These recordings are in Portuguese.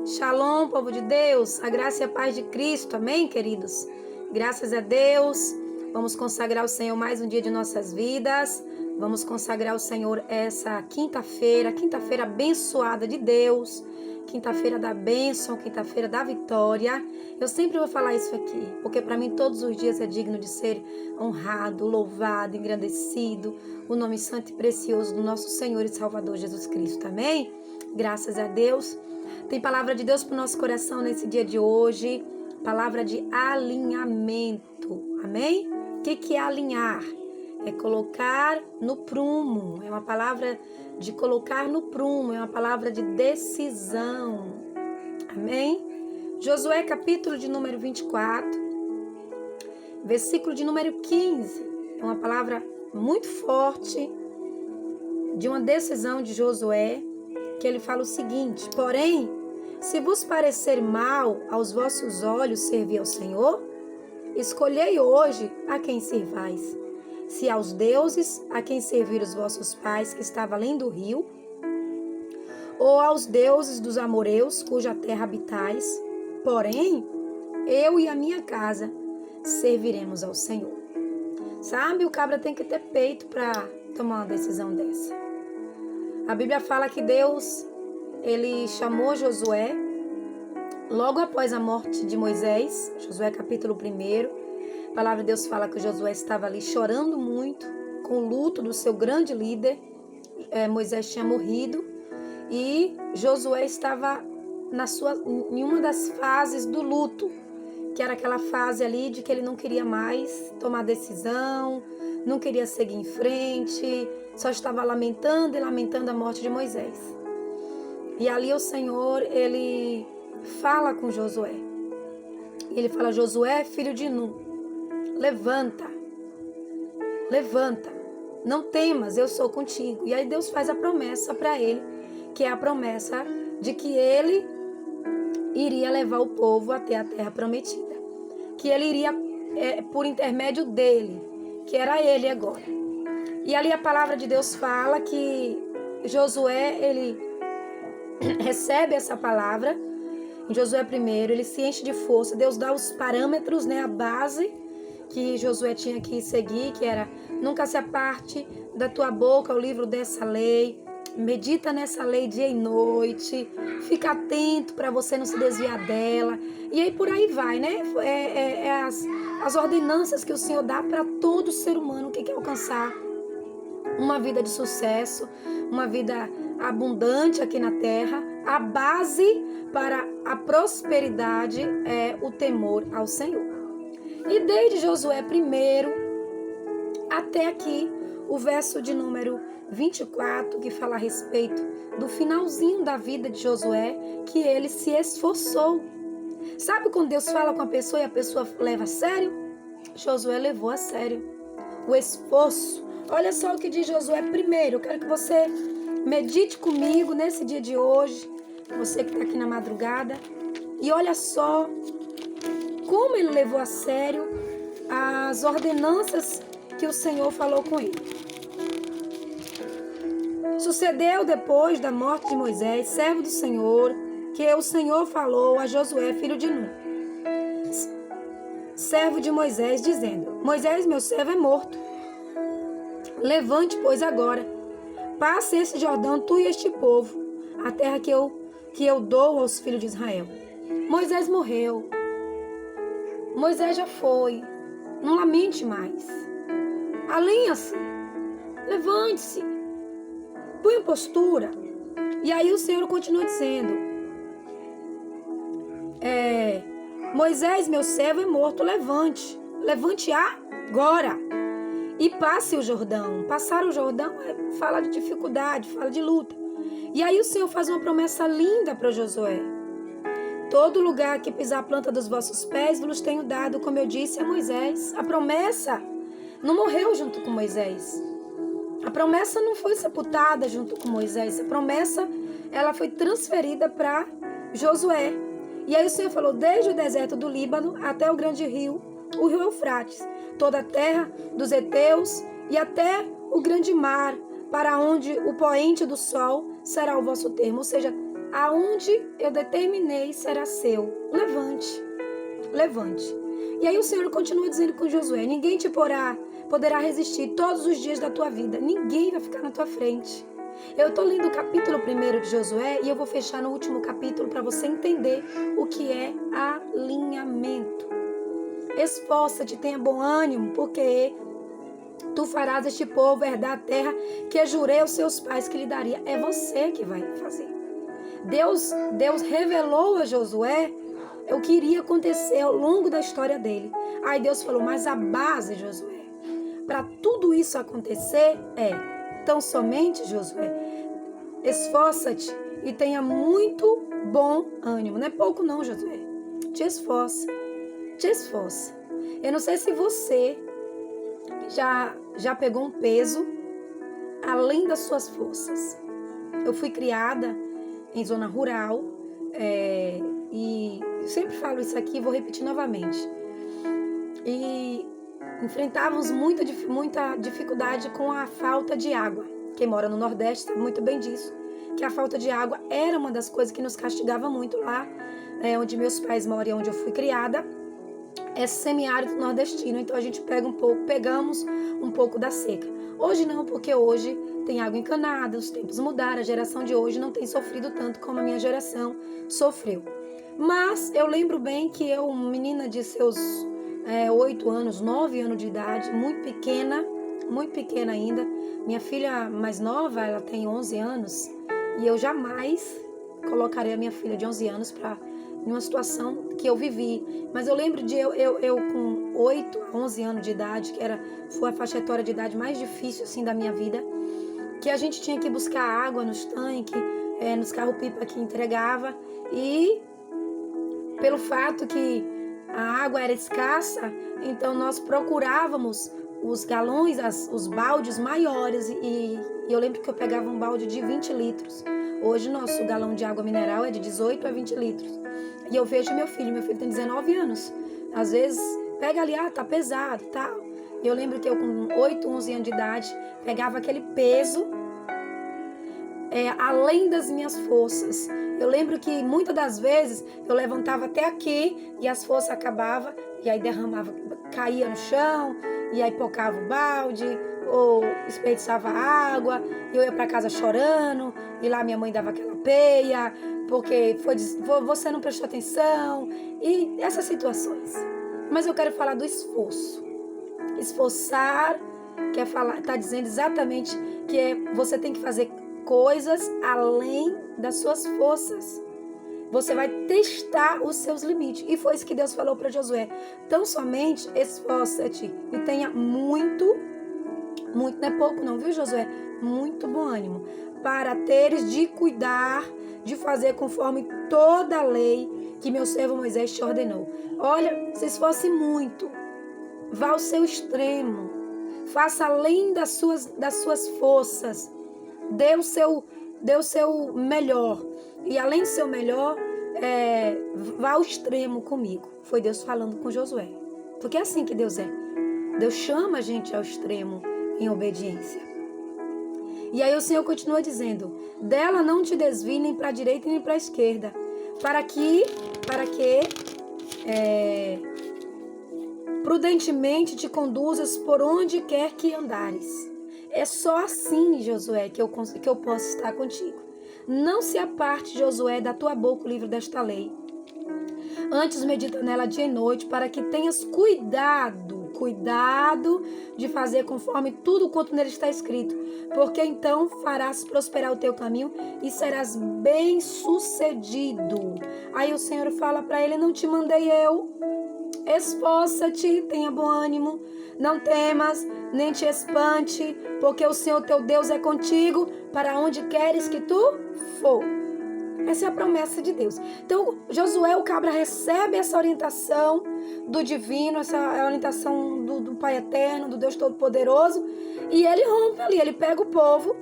Shalom, povo de Deus, a graça e a paz de Cristo, amém, queridos? Graças a Deus, vamos consagrar o Senhor mais um dia de nossas vidas, vamos consagrar ao Senhor essa quinta-feira abençoada de Deus, quinta-feira da bênção, quinta-feira da vitória. Eu sempre vou falar isso aqui, porque para mim todos os dias é digno de ser honrado, louvado, engrandecido, o nome santo e precioso do nosso Senhor e Salvador Jesus Cristo, amém? Graças a Deus. Tem palavra de Deus para o nosso coração nesse dia de hoje, palavra de alinhamento, amém? O que é alinhar? É colocar no prumo, é uma palavra de colocar no prumo, é uma palavra de decisão, amém? Josué capítulo de número 24, versículo de número 15, é uma palavra muito forte de uma decisão de Josué, que ele fala o seguinte: porém, se vos parecer mal aos vossos olhos servir ao Senhor, escolhei hoje a quem servais. Se aos deuses a quem servir os vossos pais que estavam além do rio, ou aos deuses dos amoreus, cuja terra habitais. Porém, eu e a minha casa serviremos ao Senhor. Sabe, o cabra tem que ter peito para tomar uma decisão dessa. A Bíblia fala que Deus, ele chamou Josué logo após a morte de Moisés, Josué capítulo 1. A palavra de Deus fala que Josué estava ali chorando muito, com o luto do seu grande líder. Moisés tinha morrido e Josué estava em uma das fases do luto, que era aquela fase ali de que ele não queria mais tomar decisão, não queria seguir em frente, só estava lamentando e lamentando a morte de Moisés. E ali o Senhor, ele fala com Josué. Ele fala: Josué, filho de Nun, levanta, não temas, eu sou contigo. E aí Deus faz a promessa para ele, que é a promessa de que ele iria levar o povo até a terra prometida, que ele iria por intermédio dele, que era ele agora. E ali a palavra de Deus fala que Josué, ele recebe essa palavra. Em Josué 1, ele se enche de força. Deus dá os parâmetros, a base que Josué tinha que seguir, que era: nunca se aparte da tua boca o livro dessa lei, medita nessa lei dia e noite, fica atento para você não se desviar dela. E aí por aí vai, as ordenanças que o Senhor dá para todo ser humano que quer alcançar uma vida de sucesso, uma vida abundante aqui na terra. A base para a prosperidade é o temor ao Senhor. E desde Josué 1 até aqui, o verso de número 24, que fala a respeito do finalzinho da vida de Josué, que ele se esforçou. Sabe quando Deus fala com a pessoa e a pessoa leva a sério? Josué levou a sério o esforço. Olha só o que diz Josué 1. Eu quero que você medite comigo nesse dia de hoje, você que está aqui na madrugada, e olha só como ele levou a sério as ordenanças que o Senhor falou com ele. Sucedeu depois da morte de Moisés, servo do Senhor, que o Senhor falou a Josué, filho de Nun, servo de Moisés, dizendo: Moisés, meu servo, é morto. Levante, pois, agora, passe esse Jordão, tu e este povo, a terra que eu dou aos filhos de Israel. Moisés morreu. Moisés já foi. Não lamente mais. Alinha-se. Levante-se. Põe postura. E aí o Senhor continua dizendo: Moisés, meu servo, é morto. Levante. Levante agora. E passe o Jordão. Passar o Jordão fala de dificuldade, fala de luta. E aí o Senhor faz uma promessa linda para Josué: todo lugar que pisar a planta dos vossos pés, vos tenho dado, como eu disse a Moisés. A promessa não morreu junto com Moisés. A promessa não foi sepultada junto com Moisés. A promessa, ela foi transferida para Josué. E aí o Senhor falou: desde o deserto do Líbano até o grande rio, o rio Eufrates, toda a terra dos heteus e até o grande mar, para onde o poente do sol será o vosso termo. Ou seja, aonde eu determinei será seu. Levante. E aí o Senhor continua dizendo com Josué: ninguém te poderá resistir todos os dias da tua vida. Ninguém vai ficar na tua frente. Eu estou lendo o capítulo 1 de Josué e eu vou fechar no último capítulo para você entender o que é alinhamento. Esforça-te, tenha bom ânimo, porque tu farás este povo herdar a terra que eu jurei aos seus pais que lhe daria. É você que vai fazer. Deus revelou a Josué o que iria acontecer ao longo da história dele. Aí Deus falou: mas a base, Josué, para tudo isso acontecer tão somente, Josué, esforça-te e tenha muito bom ânimo. Não é pouco não, Josué. Te esforça. Eu não sei se você já pegou um peso além das suas forças. Eu fui criada em zona rural e sempre falo isso aqui, vou repetir novamente. E enfrentávamos muita dificuldade com a falta de água. Quem mora no Nordeste sabe muito bem disso, que a falta de água era uma das coisas que nos castigava muito lá, onde meus pais moram e onde eu fui criada. É semiárido nordestino, então a gente pegamos um pouco da seca. Hoje não, porque hoje tem água encanada, os tempos mudaram, a geração de hoje não tem sofrido tanto como a minha geração sofreu. Mas eu lembro bem que eu, menina de seus 8 anos, 9 anos de idade, muito pequena ainda, minha filha mais nova, ela tem 11 anos, e eu jamais colocarei a minha filha de 11 anos em uma situação que eu vivi. Mas eu lembro de eu com 8 a 11 anos de idade, foi a faixa etária de idade mais difícil assim, da minha vida, que a gente tinha que buscar água nos tanques, nos carros-pipa que entregava, e pelo fato que a água era escassa, então nós procurávamos os galões, os baldes maiores, e eu lembro que eu pegava um balde de 20 litros. Hoje nosso galão de água mineral é de 18 a 20 litros. E eu vejo meu filho tem 19 anos. Às vezes pega ali, tá pesado, tal. E eu lembro que eu com 8, 11 anos de idade pegava aquele peso além das minhas forças. Eu lembro que muitas das vezes eu levantava até aqui e as forças acabavam, e aí derramava, caía no chão, e aí pocava o balde, ou desperdiçava água, e eu ia para casa chorando, e lá minha mãe dava aquela peia, porque você não prestou atenção, e essas situações. Mas eu quero falar do esforço. Esforçar, tá dizendo exatamente que você tem que fazer coisas além das suas forças. Você vai testar os seus limites. E foi isso que Deus falou para Josué. Então somente esforça-te e tenha muito, não é pouco não, viu, Josué? Muito bom ânimo, para teres de cuidar, de fazer conforme toda a lei que meu servo Moisés te ordenou. Olha, se esforce muito, vá ao seu extremo, faça além das suas forças, dê o seu melhor. E além do seu melhor, vá ao extremo comigo. Foi Deus falando com Josué. Porque é assim que Deus é. Deus chama a gente ao extremo em obediência. E aí o Senhor continua dizendo: dela não te desvie nem para a direita nem para a esquerda, para que prudentemente te conduzas por onde quer que andares. É só assim, Josué, que eu posso estar contigo. Não se aparte, Josué, da tua boca o livro desta lei. Antes medita nela dia e noite, para que tenhas cuidado de fazer conforme tudo quanto nele está escrito. Porque então farás prosperar o teu caminho e serás bem sucedido. Aí o Senhor fala para ele: não te mandei eu? Esforça-te, tenha bom ânimo, não temas, nem te espante, porque o Senhor teu Deus é contigo, para onde queres que tu for. Essa é a promessa de Deus. Então, Josué, o cabra, recebe essa orientação do divino, essa orientação do Pai Eterno, do Deus Todo-Poderoso, e ele rompe ali, ele pega o povo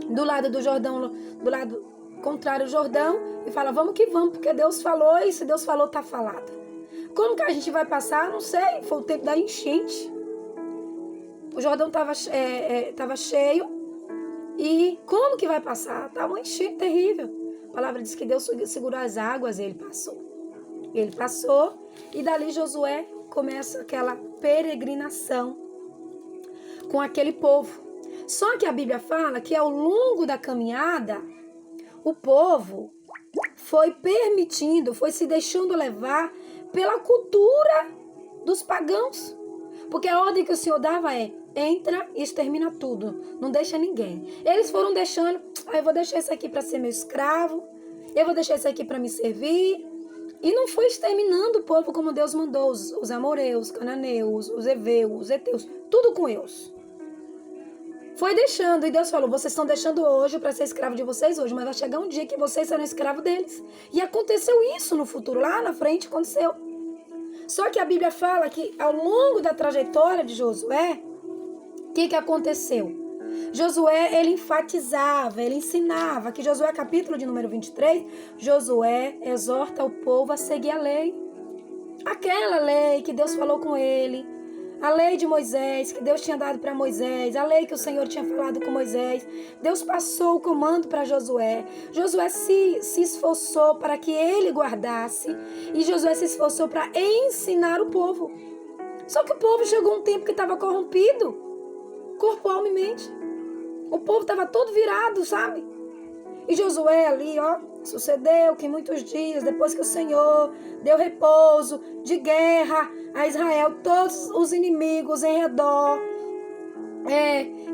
do lado do Jordão, do lado contrário ao Jordão, e fala: vamos que vamos, porque Deus falou, e se Deus falou, tá falado. Como que a gente vai passar? Não sei, foi o tempo da enchente. O Jordão estava cheio, e como que vai passar? Estava uma enchente terrível. A palavra diz que Deus segurou as águas e ele passou. Ele passou e dali Josué começa aquela peregrinação com aquele povo. Só que a Bíblia fala que ao longo da caminhada, o povo foi permitindo, foi se deixando levar pela cultura dos pagãos. Porque a ordem que o Senhor dava é: entra e extermina tudo, não deixa ninguém. Eles foram deixando: eu vou deixar esse aqui para ser meu escravo, eu vou deixar esse aqui para me servir. E não foi exterminando o povo como Deus mandou, os amoreus, os cananeus, os heveus, os heteus, tudo com eus. Foi deixando, e Deus falou: vocês estão deixando hoje para ser escravo de vocês hoje, mas vai chegar um dia que vocês serão escravos deles. E aconteceu isso no futuro, lá na frente aconteceu. Só que a Bíblia fala que ao longo da trajetória de Josué, o que aconteceu? Josué, ele enfatizava, ele ensinava, que Josué, capítulo de número 23, Josué exorta o povo a seguir a lei. Aquela lei que Deus falou com ele, a lei de Moisés, que Deus tinha dado para Moisés, a lei que o Senhor tinha falado com Moisés. Deus passou o comando para Josué. Josué se esforçou para que ele guardasse. E Josué se esforçou para ensinar o povo. Só que o povo chegou um tempo que estava corrompido, corpo, alma e mente. O povo estava todo virado, sabe? E Josué ali, sucedeu que muitos dias, depois que o Senhor deu repouso de guerra a Israel, todos os inimigos em redor,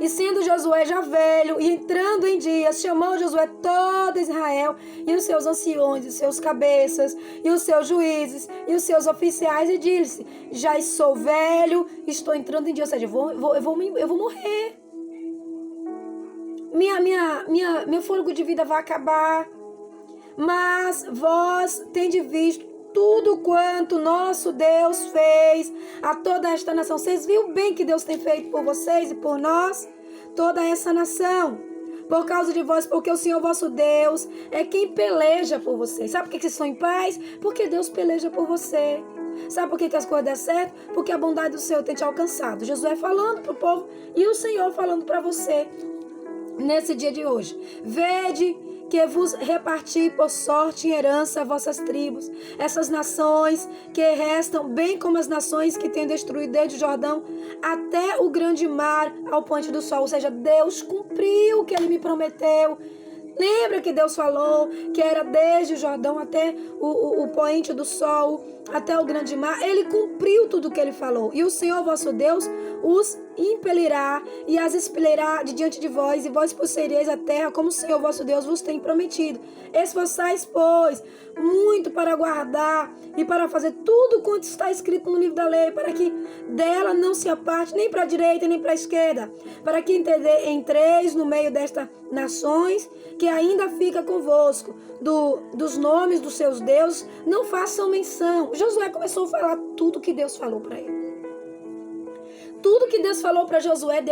e sendo Josué já velho e entrando em dias, chamou Josué todo Israel e os seus anciões, e os seus cabeças, e os seus juízes, e os seus oficiais, e disse: já sou velho, estou entrando em dias, ou seja, eu vou morrer. Meu fôlego de vida vai acabar. Mas vós tendes visto tudo quanto nosso Deus fez a toda esta nação. Vocês viram bem que Deus tem feito por vocês e por nós, toda essa nação, por causa de vós, porque o Senhor vosso Deus é quem peleja por vocês. Sabe por que vocês estão em paz? Porque Deus peleja por você. Sabe por que as coisas dão certo? Porque a bondade do Senhor tem te alcançado. Josué falando para o povo e o Senhor falando para você nesse dia de hoje. Vede que vos reparti por sorte em herança vossas tribos, essas nações que restam, bem como as nações que têm destruído desde o Jordão até o grande mar, ao poente do sol. Ou seja, Deus cumpriu o que Ele me prometeu. Lembra que Deus falou que era desde o Jordão até o poente do sol, até o grande mar? Ele cumpriu tudo o que Ele falou. E o Senhor vosso Deus os impelirá e as expelirá de diante de vós, e vós possuireis a terra como o Senhor vosso Deus vos tem prometido. Esforçais, pois, muito para guardar e para fazer tudo quanto está escrito no livro da lei, para que dela não se aparte nem para a direita nem para a esquerda, para que entreis no meio destas nações que ainda fica convosco, dos nomes dos seus deuses, não façam menção. Josué começou a falar tudo que Deus falou para ele. Tudo que Deus falou para Josué,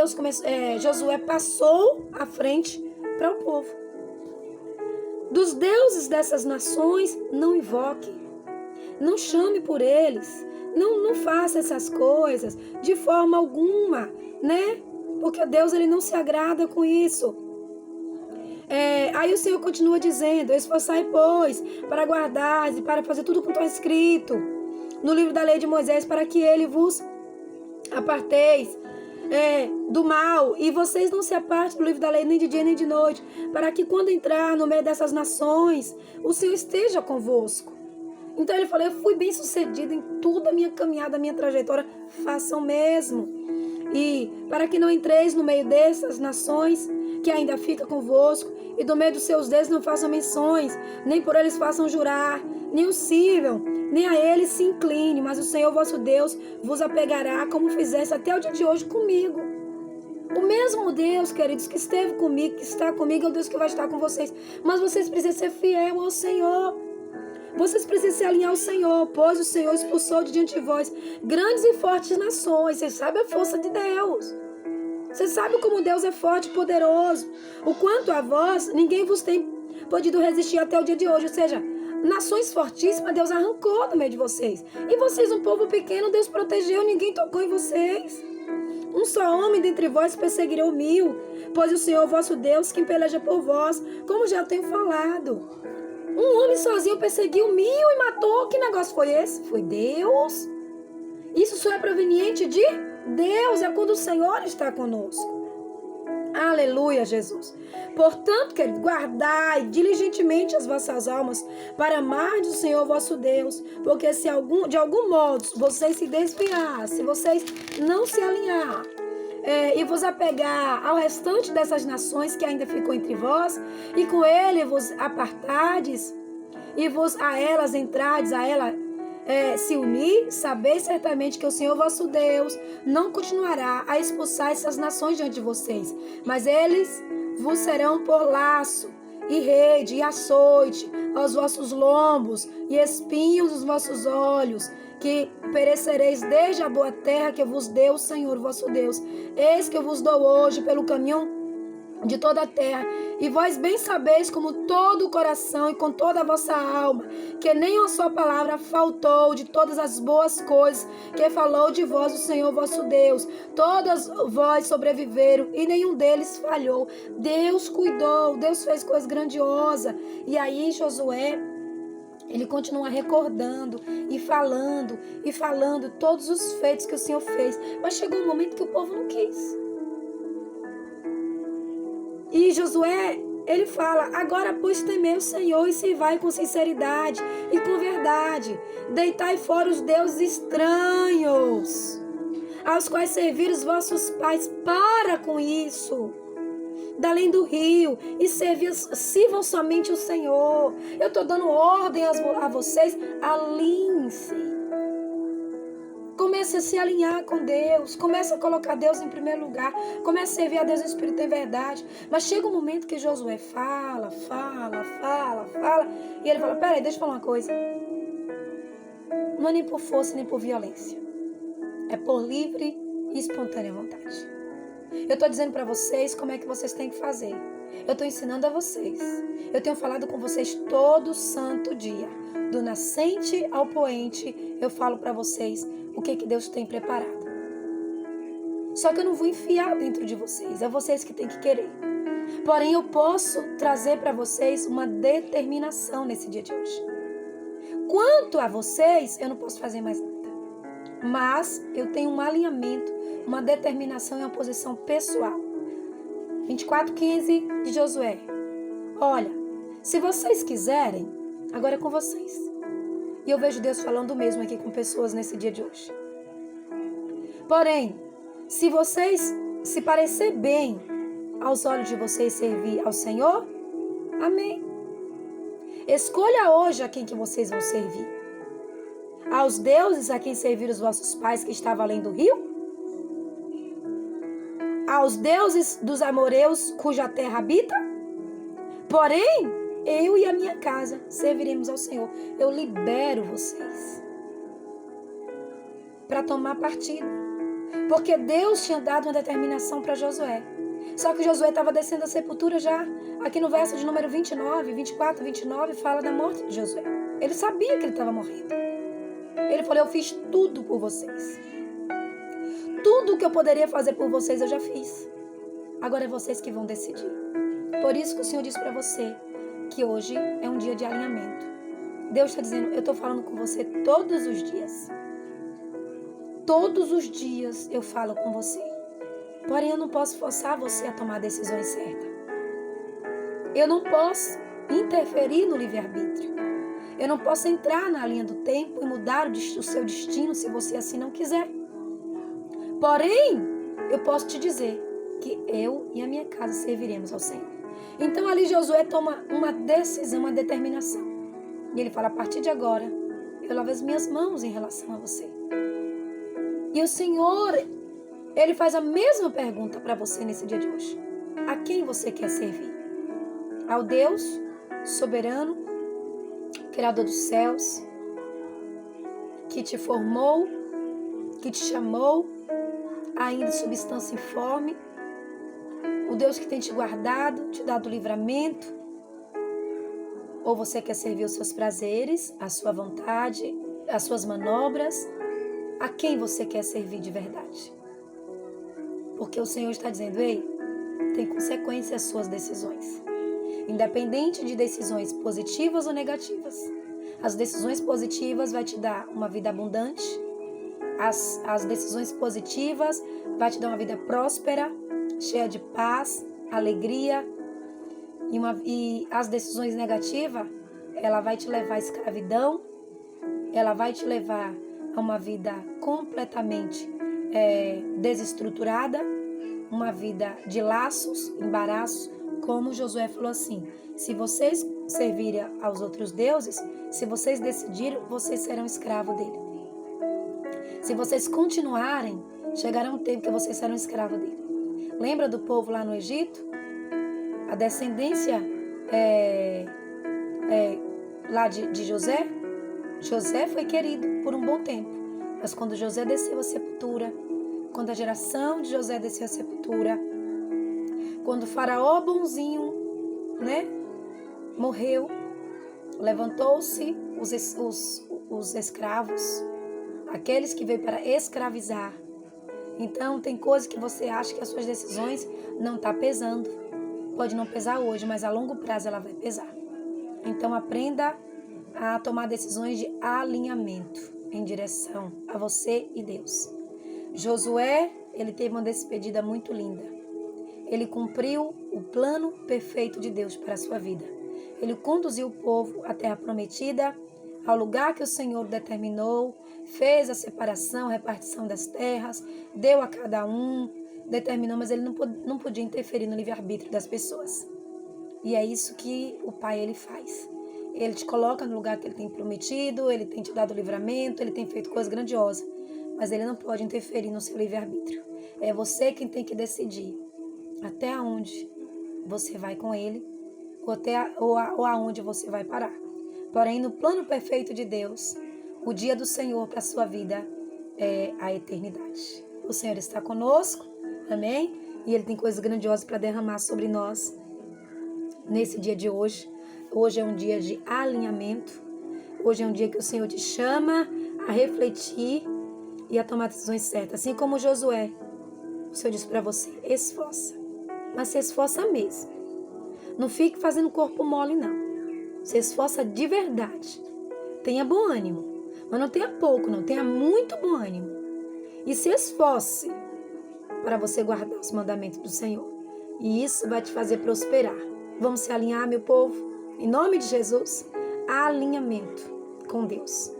Josué passou à frente para o povo. Dos deuses dessas nações, não invoque, não chame por eles, não faça essas coisas de forma alguma, né? Porque Deus, ele não se agrada com isso. Aí o Senhor continua dizendo: esforçai, pois, para guardar e para fazer tudo quanto está escrito no livro da lei de Moisés, para que ele vos aparteis do mal, e vocês não se apartem do livro da lei nem de dia nem de noite, para que quando entrar no meio dessas nações, o Senhor esteja convosco. Então ele falou: eu fui bem sucedido em toda a minha caminhada, a minha trajetória, façam mesmo. E para que não entreis no meio dessas nações que ainda fica convosco, e do meio dos seus deuses não façam menções, nem por eles façam jurar, nem o sirvam, nem a eles se incline, mas o Senhor vosso Deus vos apegará, como fizesse até o dia de hoje comigo. O mesmo Deus, queridos, que esteve comigo, que está comigo, é o Deus que vai estar com vocês. Mas vocês precisam ser fiel ao Senhor. Vocês precisam se alinhar ao Senhor, pois o Senhor expulsou de diante de vós grandes e fortes nações. Vocês sabem a força de Deus. Você sabe como Deus é forte e poderoso. O quanto a vós, ninguém vos tem podido resistir até o dia de hoje. Ou seja, nações fortíssimas, Deus arrancou do meio de vocês. E vocês, um povo pequeno, Deus protegeu, ninguém tocou em vocês. Um só homem dentre vós perseguirá 1000, pois o Senhor vosso Deus, quem peleja por vós, como já tenho falado. Um homem sozinho perseguiu 1000 e matou. Que negócio foi esse? Foi Deus. Isso só é proveniente de Deus. É quando o Senhor está conosco. Aleluia, Jesus. Portanto, querido, guardai diligentemente as vossas almas para amar o Senhor vosso Deus, porque se de algum modo vocês se desviar, se vocês não se alinhar e vos apegar ao restante dessas nações que ainda ficou entre vós, e com ele vos apartardes, e vos a elas entrardes, a ela se unir, sabeis certamente que o Senhor vosso Deus não continuará a expulsar essas nações diante de vocês, mas eles vos serão por laço e rede e açoite aos vossos lombos e espinhos nos vossos olhos, que perecereis desde a boa terra que vos deu o Senhor vosso Deus. Eis que eu vos dou hoje pelo caminho de toda a terra, e vós bem sabeis como todo o coração e com toda a vossa alma, que nem uma só palavra faltou de todas as boas coisas que falou de vós o Senhor vosso Deus. Todas vós sobreviveram e nenhum deles falhou. Deus cuidou, Deus fez coisa grandiosa. E aí Josué, ele continua recordando e falando todos os feitos que o Senhor fez. Mas chegou um momento que o povo não quis. E Josué, ele fala: agora, pois, temei o Senhor e servai com sinceridade e com verdade. Deitai fora os deuses estranhos, aos quais serviram os vossos pais. Para com isso, da além do rio, e sirvam somente o Senhor. Eu estou dando ordem a vocês, alinhem-se. Comece a se alinhar com Deus. Comece a colocar Deus em primeiro lugar. Comece a servir a Deus em espírito e em verdade. Mas chega um momento que Josué fala. E ele fala: peraí, deixa eu falar uma coisa. Não é nem por força, nem por violência. É por livre e espontânea vontade. Eu estou dizendo para vocês como é que vocês têm que fazer. Eu estou ensinando a vocês. Eu tenho falado com vocês todo santo dia. Do nascente ao poente, eu falo para vocês o que Deus tem preparado. Só que eu não vou enfiar dentro de vocês. É vocês que têm que querer. Porém, eu posso trazer para vocês uma determinação nesse dia de hoje. Quanto a vocês, eu não posso fazer mais nada. Mas eu tenho um alinhamento, uma determinação e uma posição pessoal. 24:15 de Josué. Olha, se vocês quiserem, agora é com vocês. E eu vejo Deus falando o mesmo aqui com pessoas nesse dia de hoje. Porém, se vocês se parecer bem aos olhos de vocês servir ao Senhor, amém. Escolha hoje a quem que vocês vão servir. Aos deuses a quem serviram os vossos pais que estavam além do rio? Aos deuses dos amoreus cuja terra habita? Porém, eu e a minha casa serviremos ao Senhor. Eu libero vocês para tomar partido. Porque Deus tinha dado uma determinação para Josué. Só que Josué estava descendo a sepultura já. Aqui no verso de número 24, 29, fala da morte de Josué. Ele sabia que ele estava morrendo. Ele falou: eu fiz tudo por vocês. Tudo que eu poderia fazer por vocês eu já fiz. Agora é vocês que vão decidir. Por isso que o Senhor disse para você que hoje é um dia de alinhamento. Deus está dizendo: eu estou falando com você todos os dias. Todos os dias eu falo com você. Porém, eu não posso forçar você a tomar decisões certas. Eu não posso interferir no livre-arbítrio. Eu não posso entrar na linha do tempo e mudar o seu destino se você assim não quiser. Porém, eu posso te dizer que eu e a minha casa serviremos ao Senhor. Então ali Josué toma uma decisão, uma determinação. E ele fala: a partir de agora, eu lavo as minhas mãos em relação a você. E o Senhor, Ele faz a mesma pergunta para você nesse dia de hoje. A quem você quer servir? Ao Deus soberano, Criador dos céus, que te formou, que te chamou, ainda em substância informe, o Deus que tem te guardado, te dado livramento? Ou você quer servir os seus prazeres, a sua vontade, as suas manobras? A quem você quer servir de verdade? Porque o Senhor está dizendo: ei, tem consequência às suas decisões. Independente de decisões positivas ou negativas. As decisões positivas vai te dar uma vida abundante. As decisões positivas vai te dar uma vida próspera, cheia de paz, alegria. E as decisões negativas, ela vai te levar à escravidão, ela vai te levar a uma vida completamente desestruturada, uma vida de laços, embaraços, como Josué falou assim: se vocês servirem aos outros deuses, se vocês decidirem, vocês serão escravos dele. Se vocês continuarem, chegará um tempo que vocês serão escravos dele. Lembra do povo lá no Egito? A descendência lá de José? José foi querido por um bom tempo. Mas quando José desceu à sepultura, quando a geração de José desceu à sepultura, quando o faraó bonzinho, morreu, levantou-se os escravos, aqueles que veio para escravizar. Então, tem coisas que você acha que as suas decisões não estão pesando. Pode não pesar hoje, mas a longo prazo ela vai pesar. Então, aprenda a tomar decisões de alinhamento em direção a você e Deus. Josué, ele teve uma despedida muito linda. Ele cumpriu o plano perfeito de Deus para a sua vida. Ele conduziu o povo à terra prometida, ao lugar que o Senhor determinou, fez a separação, a repartição das terras, deu a cada um, determinou, mas ele não podia interferir no livre-arbítrio das pessoas. E é isso que o Pai ele faz. Ele te coloca no lugar que ele tem prometido, ele tem te dado livramento, ele tem feito coisas grandiosas, mas ele não pode interferir no seu livre-arbítrio. É você quem tem que decidir até onde você vai com ele ou aonde você vai parar. Porém, no plano perfeito de Deus, o dia do Senhor para a sua vida é a eternidade. O Senhor está conosco, amém? E Ele tem coisas grandiosas para derramar sobre nós nesse dia de hoje. Hoje é um dia de alinhamento. Hoje é um dia que o Senhor te chama a refletir e a tomar decisões certas. Assim como Josué, o Senhor disse para você: esforça, mas se esforça mesmo. Não fique fazendo corpo mole, não. Se esforça de verdade. Tenha bom ânimo, mas não tenha pouco, não. Tenha muito bom ânimo. E se esforce para você guardar os mandamentos do Senhor. E isso vai te fazer prosperar. Vamos se alinhar, meu povo? Em nome de Jesus, alinhamento com Deus.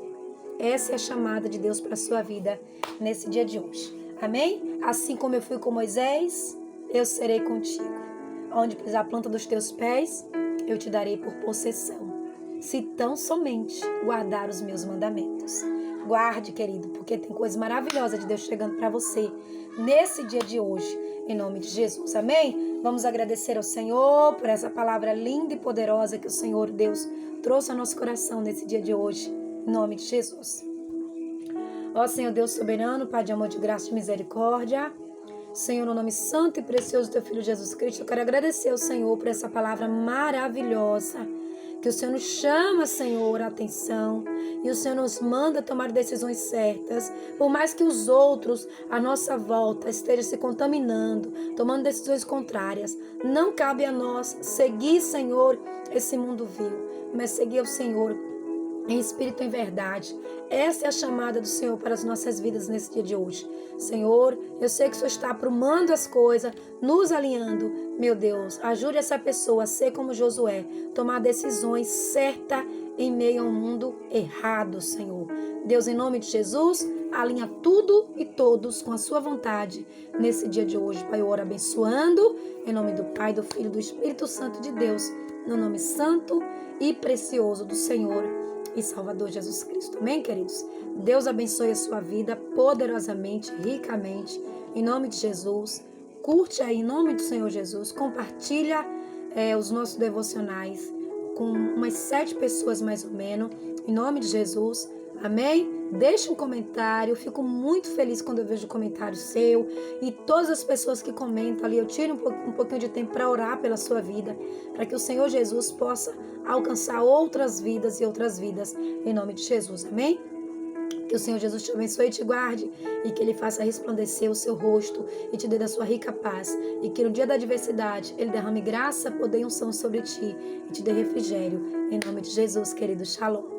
Essa é a chamada de Deus para a sua vida nesse dia de hoje. Amém? Assim como eu fui com Moisés, eu serei contigo. Onde pisar a planta dos teus pés, eu te darei por possessão. Se tão somente guardar os meus mandamentos. Guarde, querido, porque tem coisa maravilhosa de Deus chegando para você nesse dia de hoje, em nome de Jesus. Amém? Vamos agradecer ao Senhor por essa palavra linda e poderosa que o Senhor Deus trouxe ao nosso coração nesse dia de hoje, em nome de Jesus. Ó Senhor Deus soberano, Pai de amor, de graça e de misericórdia, Senhor, no nome santo e precioso do Teu Filho Jesus Cristo, eu quero agradecer ao Senhor por essa palavra maravilhosa, que o Senhor nos chama, Senhor, a atenção, e o Senhor nos manda tomar decisões certas, por mais que os outros à nossa volta estejam se contaminando, tomando decisões contrárias. Não cabe a nós seguir, Senhor, esse mundo vil, mas seguir o Senhor em espírito e em verdade. Essa é a chamada do Senhor para as nossas vidas nesse dia de hoje. Senhor, eu sei que o Senhor está aprumando as coisas, nos alinhando. Meu Deus, ajude essa pessoa a ser como Josué, tomar decisões certas em meio a um mundo errado, Senhor. Deus, em nome de Jesus, alinha tudo e todos com a sua vontade nesse dia de hoje. Pai, eu oro abençoando, em nome do Pai, do Filho e do Espírito Santo de Deus, no nome santo e precioso do Senhor e Salvador Jesus Cristo. Amém, queridos? Deus abençoe a sua vida poderosamente, ricamente, em nome de Jesus. Curte aí, em nome do Senhor Jesus. Compartilha os nossos devocionais com umas 7 pessoas mais ou menos, em nome de Jesus. Amém? Deixe um comentário, eu fico muito feliz quando eu vejo o comentário seu, e todas as pessoas que comentam ali, eu tiro um pouquinho de tempo para orar pela sua vida, para que o Senhor Jesus possa alcançar outras vidas e outras vidas, em nome de Jesus, amém? Que Que o Senhor Jesus te abençoe e te guarde, e que Ele faça resplandecer o seu rosto e te dê da sua rica paz, e que no dia da adversidade Ele derrame graça, poder e unção sobre ti e te dê refrigério. Em nome de Jesus, querido. Shalom.